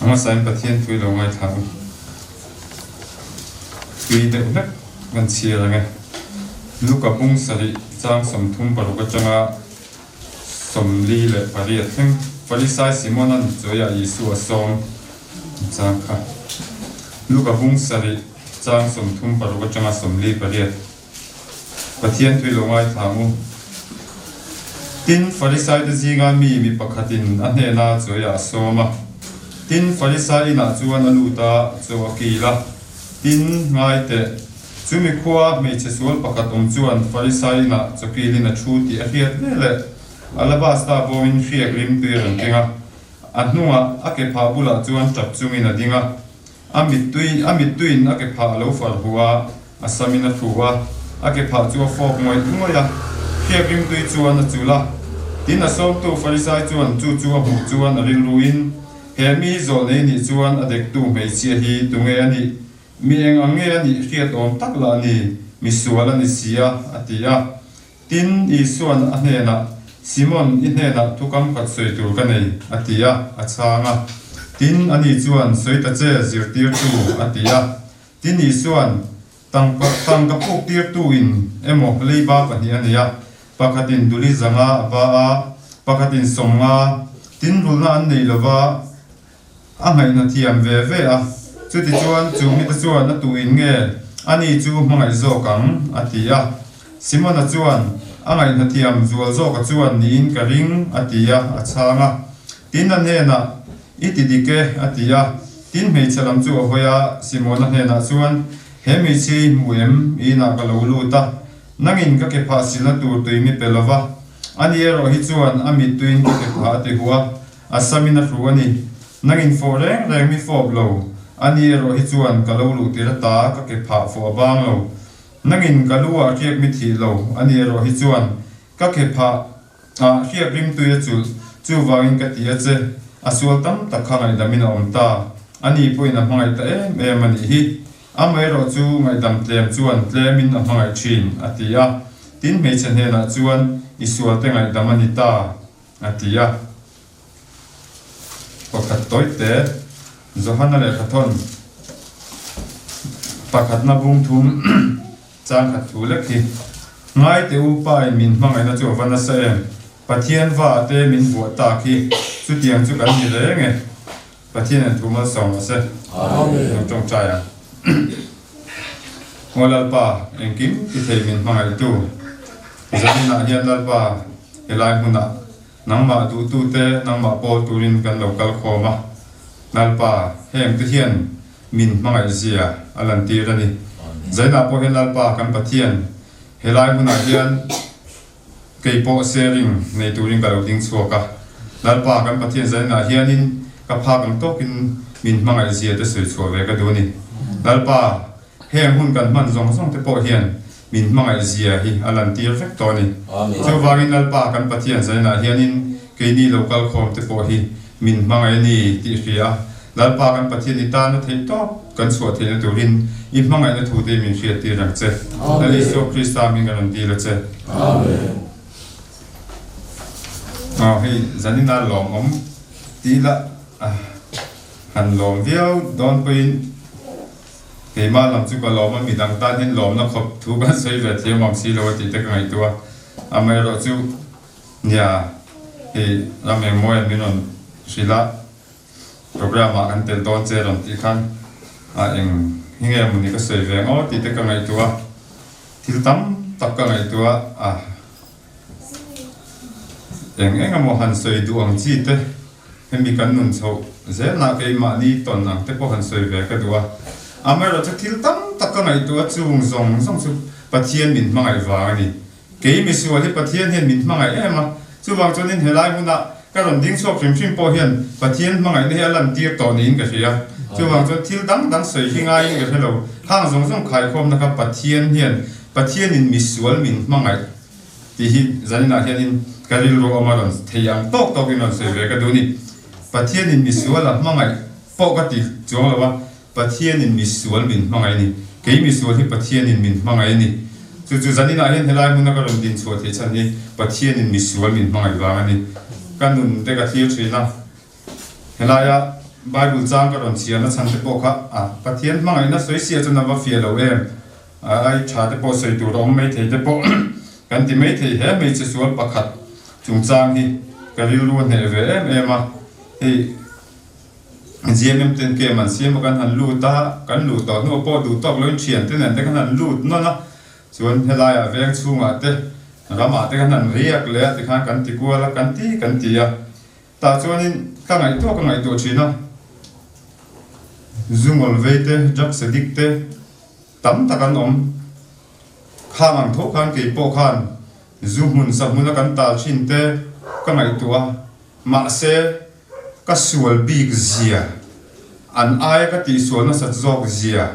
ama sain pathian thui lo ngai thang tui de nak gan chia la nge luka pung sari chang som thum paru ka changa som li le pari thing pari sai simon an zoya isu asom chang kha luka pung sari chang som thum paru ka changa som li pari pathian thui lo ngai thangu tin farisai de zinga mi pakhatin anena zoya soma tin farisai na chuan anuta chawakila tin ngai te chumi khuwa me chesual pakhatum chuan farisai na chakilina thuti a hiat le alabasta boin khiak rim tir tinga anunga ake pha bula chuan tap chungin adinga amit tuin ake pha lo far huwa asamina thuwa ake pha chu fok moi ngoya khiak rim tui chuan chula tin a som tu farisai chuan chu hu chuan aril ruin he mi zo nei ni chuan adek tu mei chia hi tunge ani mi eng ange ani khiat om tak la ni mi suala ni sia atia tin i suan anena simon inena tukam khat soi tur ka nei atia achanga tin ani chuan soita che zirtir tu atia tin i suan tang ka puk tir tu in emo leiba pani ania pakhatin duli zanga ba pakhatin somnga tin rulna an nei lova angai na thiam ve ve a chuti chuan chumi ta chuan na tuin nge ani chu mangai zo kang atia simona chuan angai na thiam zual zo ka chuan niin ka ring atia achanga tin an hena itidike atia tin mei chalam chu hoya simona hena chuan he mei chi muem ina ka lo luta nangin ka ke pha silna tur tuimi pelova ani ero hi chuan ami tuin ka ke pha te huwa asamina ruani nangin foreng reng mi fob lo ani ero hi chuan ka lo lu tira ta ka ke pha fo bang lo nangin ka luwa kiek mi thi lo ani ero hi chuan ka ke pha kiek rim tu ya chu wangin ka tia che asual tam takhangai damina omta ani poina mangai ta e mani hi amero chu ngai dam tlem chuan tlemin a mangai thin atia tin mei chen hena chuan isual te ngai damani ta atia pakhat toite zohana le khathon pakhat na bung thum chang khat thu le khi ngai te upa min mangai na chu vana sa em pathian va te min bu ta khi chu tiang chu kan ni le nge pathian thu ma song se amen trong chaya ngolal pa engkim ki thei min mangai tu zanina hian lal pa elai huna nangma tu te nangma pol turin kan local khoma nalpa heng te hian min mangai zia alan tirani zaina po hen nalpa kan pathian helai huna hian keipo sharing nei turin ka lo ding chuaka nalpa kan pathian zaina hianin ka pha kan tokin min mangai zia te soi chho ve ka duni nalpa heng hun kan man zong te po hian min mangai zia hi alan tir vek to ni chu wangin alpa kan pathian zaina hianin keini local khom te po hi min mangai ni ti hria lalpa kan pathian ni ta na thei to kan chho the na turin i mangai na thu te min hria ti rang che ali so krista min kan ti la che amen hei zanina lom om ti la han lom viau don point cái mà làm chút cái lò mà mình đang tan hiện lò nó khop thu cái xây về thì mong xí lò thì tất cả ngày tua à mấy rồi chú nhà thì làm em mua em mình xí la program mà anh tên tôn chơi làm thì khăn em hình em mình cái xây về ngó thì tất cả ngày tua thì tắm tất cả ngày tua em mua hàng xây duang chi thế em bị cắn nôn sâu dễ là cái mà đi tuần nào tất cả hàng xây về cái tua amero chu thil tam taka ngai tu chung zong chu pathian min mangai wang ni ke mi su ali pathian hen min mangai ema chu wang chonin helai huna ka ron ding chok phim po hian pathian mangai ne alam tir to nin ka ria chu wang chu thil dang sei hingai ka hello hang zong khai khom na ka pathian hian pathian in mi sual min mangai ti hi zanina hian in karil ro amaron theyang tok in on sei ve ka duni pathian in mi sual mangai po ka ti chong lawa pathian in misual min mangai ni ke misual hi pathian in min mangai ni chu zanina hian helai huna ka ron din chho the chan ni pathian in misual min mangai wang ani kanun te ka thir thina helaya Bible chang ka ron sia na chan te po kha pathian mangai na soi sia chuna wa fia lo em ai cha te po soi tu rom mai thei te po kan ti mai thei he mai che sual pakhat chung chang hi ka ril lu ne ve em a hi GMM ten ke man siam kan han lu ta kan lu to no po du tok loin thian te nan te kan han lu no na chuan helai a veng chunga te rama te kan han riak le te khan kan ti kuala kan ti ya ta chuanin ka ngai to china zungol veite jak sadik te tam takan om khang tho khan ke po khan zumun samuna kan ta chin te ka ngai tua ma se ka sual big zia an ai ka ti sual na sat zok zia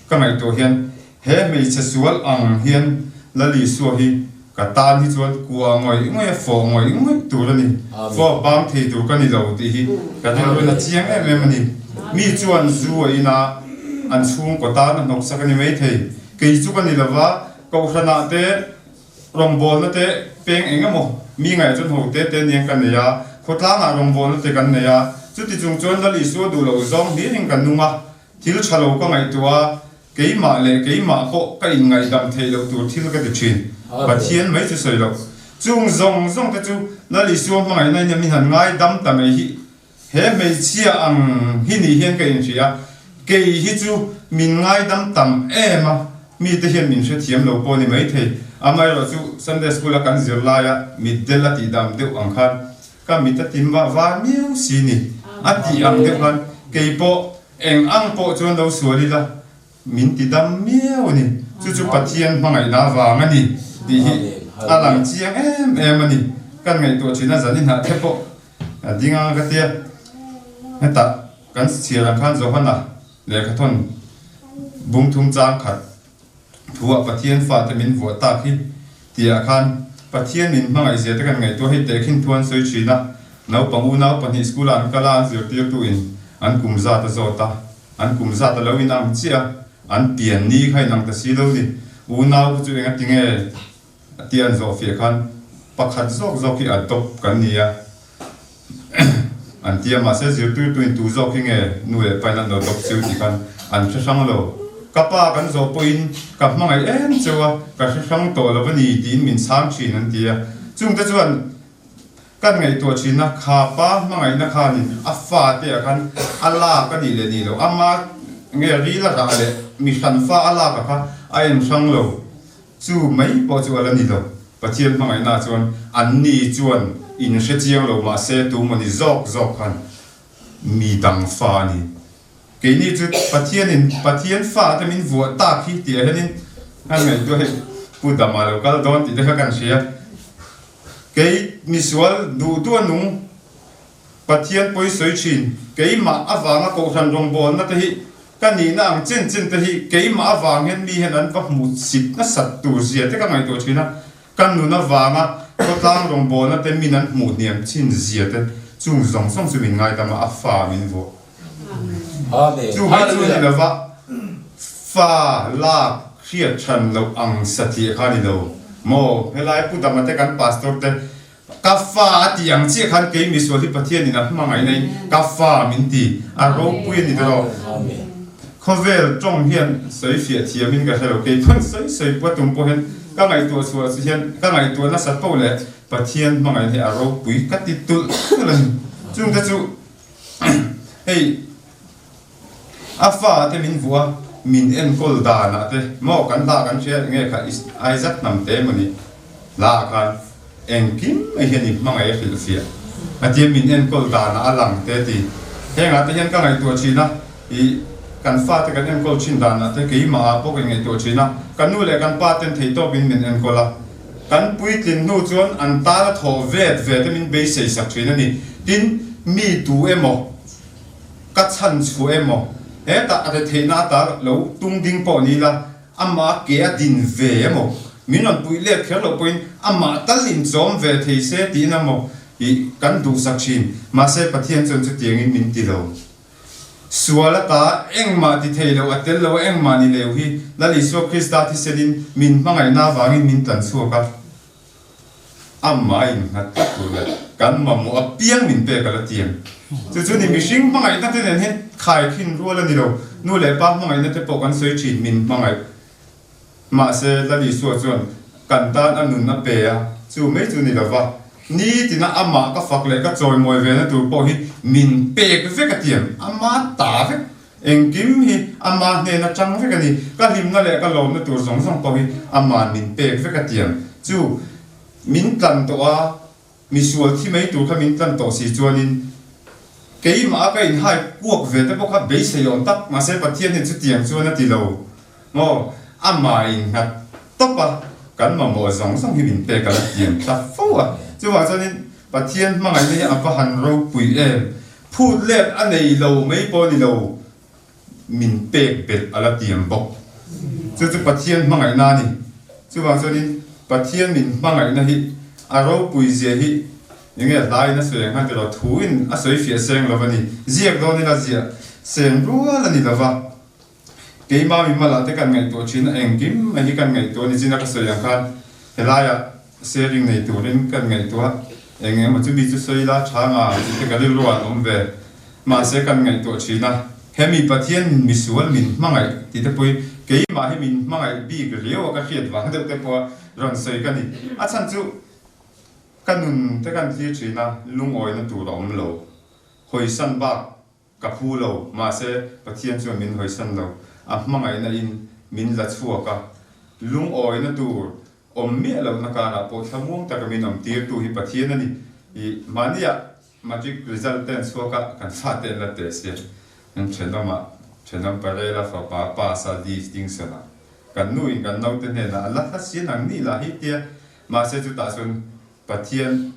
ka ngai to hian he mei che sual ang hian lali su hi ka tan hi chuan kuwa ngoi fo ngoi tu ra ni fo bam thei tu ka ni lo ti hi ka thil na chiang em ani mi chuan zu ina an chung ko ta na nok sakani mai thei ke chu ka ni lawa ko khana te rombol na te peng engamo mi ngai chun ho te niang kan ya khotla na rombol na te kan ya chu ti chung chon dali su du lo zong hi ring kan nunga thil chalo ka ngai tua keima po ka in ngai dam thei lo tur thil ka ti chin pathian mai chu soi lo chung zong te chu dali su mangai nai ni han ngai dam ta mai hi he mei chia ang hi ni hian ka in chia ke hi chu min ngai dam tam ema mi te hian min she thiam lo po ni mai thei amai ro chu Sunday school kan zir la ya mi dela ti dam deu ang khan ka mi ta tim wa miu si ni ati ang deu khan ke po eng ang po chuan lo suali la min ti dam miu ni chu pathian mangai na wa ngani ti hi alang chiang em ani kan ngai to china zanin ha the po dinga ka tia heta kan siaran khan zo hana le ka thon bung thum chang khat thua pathian fa te min vo ta khi tia khan pathian min mangai je te kan ngai to he te khin thuan soi china nau pangu nau pani school an kala zir tir tu in an kumza ta zota an kumza ta lo in am chia an pian ni khai nang ta si lo ni u nau chu enga tinge tian zo fi khan pakhat zok ki atop kan nia an tia ma se zir tu zo ki nge nu le pa na no tok siu ti kan an sang lo kapa kan zo poin kap mangai em chewa ka sang to lo ni din min sam chin an tia chung ta chuan kan ngai to china kha pa mangai na kha ni afa te kan ala ka ni le ni lo ama nge ri la ra le mi san fa ala ka kha ai sang lo chu mai po chu ala ni lo pathian mangai na chuan an ni chuan in she chiang lo ma se tu mani zok khan mi dang fa ni ke ni chu pathian fa ta min vo ta khi ti hanin han ngai to he pu da ma lo kal don ti de kan sia ke mi sual du tu nung pathian poi soi chin ke ma awanga ko than rong bon na te hi kan ni na ang chen te hi ke ma awang hen mi hen an va mu sit na sat tu zia te ka ngai to china kan nu na wanga ko tang rong bon na te min an mu niam chin zia te chung zong chu min ngai ta ma afa min vo amen chu hai chu ni la va fa la khia chan lo ang sati kha ni lo mo helai pu ta ma te kan pastor te ka fa ti ang chi khan ke mi so li pathian ni na mangai nei ka fa min ti a ro pu ni de lo amen khovel trong hian soi fia thia min ka helo ke phun soi pu tum po hen ka ngai to so hian ka ngai to na sa po le pathian mangai ni a ro pui ka ti tu lan chung ta chu hey afa te min vua min en kol da na te mo kan da kan che nge kha Isaac nam te mani la kan en kim ai hian ni mangai fil fia atia min en kol da na alang te ti henga te hian ka ngai to china I kan fa te kan en kol chin da na te ke ma po ke ngai to china kan nu le kan pa ten thei to bin min en kola kan pui tin nu chuan an ta la tho vet te min be sei sak china ni tin mi tu emo ka chan chu emo he ta ate theina ta lo tung ding po ni la ama ke din ve emo min an pui le khel lo point ama talin chom ve thei se ti na mo I kan du sak chin ma se pathian chon chu tiang in min ti lo suala ta engma ti thei lo atel lo engma ni le hi la li so Krista ti selin min mangai na wangin min tan chu ka amma in hat tu le kan ma mo apiang min pe kala tiang chu ni mihring mangai na te nen he khai khin rual ani lo nu le pa mangai na te pok an soi thin min mangai ma se la li suwa chuan kan tan anun na pe a chu me chu ni lova ni tina ama ka fak le ka choi moi ve na tu po hi min pek ve ka tiam ama ta ve engkim hi ama ne na chang ve ka ni ka lim na le ka lo na tur zong zong po hi ama min pek ve ka tiam chu min tlan to a mi sual thi mai tur kha min tlan to si chuanin kei ma ka in hai kuak ve te po kha be se yon tak ma se pathian hin chu tiang chuan na ti lo mo ama in hat topa kan ma mo zong zong hi min pe ka la tiang ta fo a chu wa chuanin pathian ma ngai ne a pa han ro pui em phut let anei lo mai po ni lo min pek bet ala tiang bok chu pathian ma ngai na ni chu wa chuanin pathian min ma ngai na hi a ro pui je hi những cái đại nó sửa ngay từ đầu thú in à sửa phía sen là vậy ziek đó nên là ziek sen rúa là như là vậy cái mà mình mà làm thế cần ngày tuổi chín anh kim anh cần ngày tuổi này chỉ là cái sửa yang kan thế là ya sharing này tuổi nên cần ngày tuổi anh em mà chuẩn bị cho sửa là chăng à chỉ cái cái lưu ông về mà sẽ cần ngày tuổi chín à he mi pathian mi sual min mangai ti te pui cái mà he min mangai bi cái liu cái khiết và được te po ron soi cái này à chân chú kan nun te kan thi china lung oi na tu rom lo hoi san ba ka phu lo ma se pathian chu min hoi san lo a mangai na in min la chua ka lung oi na tu om mi lo na ka na po thamung ta ka min om tir tu hi pathian ani I mania magic result ten so ka kan fa te la te se en chenam pare la fa pa sa di ding sana kan nu in kan nau te ne na la sin ang ni la hi tia ma se chu ta sun pathian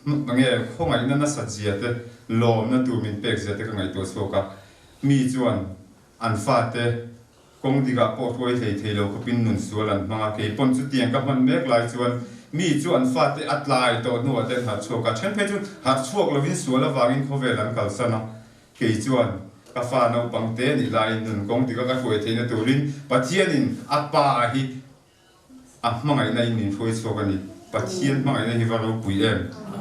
nghe không ai nên nó sạch gì thế lom nó tụi mình bẹt gì thế cái ngày tuổi số cả mi chuan ăn phát thế công đi gặp bộ thôi thầy lâu có pin nụn số lần mà cái pon chút tiền các bạn biết lại chuan mi chuan phát thế at lại tổ nô thế hạt số cả chân phải chuan hạt số là vin số là vàng in không về làm cầu sana cái chuan các pha nó bằng thế thì lại nụn công đi gặp cái phơi thầy nó tụi mình pathian in apa hi mà ngày nay mình phơi số cái này pathian ma ai hi varo pui em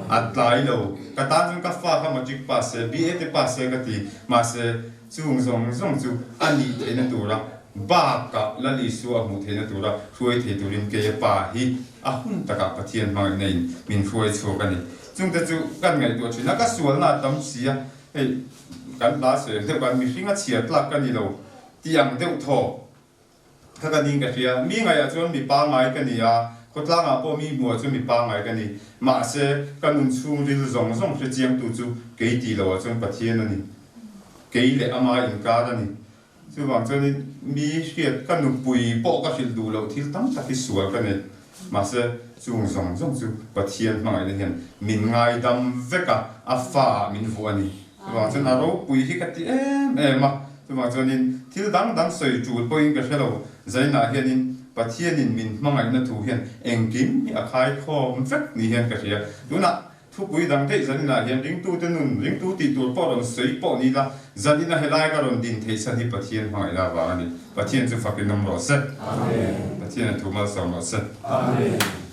atlai lo ka tan jun ka fa ka magic pass bi ete pass ka ti ma se chung zong chu ani te na tura ba ka la li su a mu the na tura fuai the turin ke pa hi a hun ta ka pathian ma nei min fuai chu ka ni chung te chu kan ngai to china ka sual na tam sia ei kan la se te kan mi singa chia tlak ka ni lo tiang deuh tho ka ka ning ka ria mi ngai a chuan mi pa ngai ka ni a có lẽ là bộ mi mua cho mi ba ngày cái này mà sẽ căn nun chung đi rong rong sẽ chiang tu chu cái gì đó cho bắt thiên này cái lệ ama in cả này chứ bằng cho nên mi hiện căn nun bùi bộ cái chuyện đủ lâu thì tăng ta cái sủa cái này mà sẽ chung rong rong chu bắt thiên mà ngày này mình ngày đam vẽ cả pha mình vô này bằng cho nên rồi bùi thì cái gì em mà chứ bằng cho nên thì đang soi chu bùi cái hello giải na hiện pathian in min mangai na thu hian engkim a khai khom vek ni hian ka ria tuna thu pui dang te zan na hian ring tu te nun ring tu ti tur po ron sei po ni la zan ina helai ka ron din thei san hi pathian mangai la wa ni pathian chu fakin nam ro se amen pathian thu mal sam ro se amen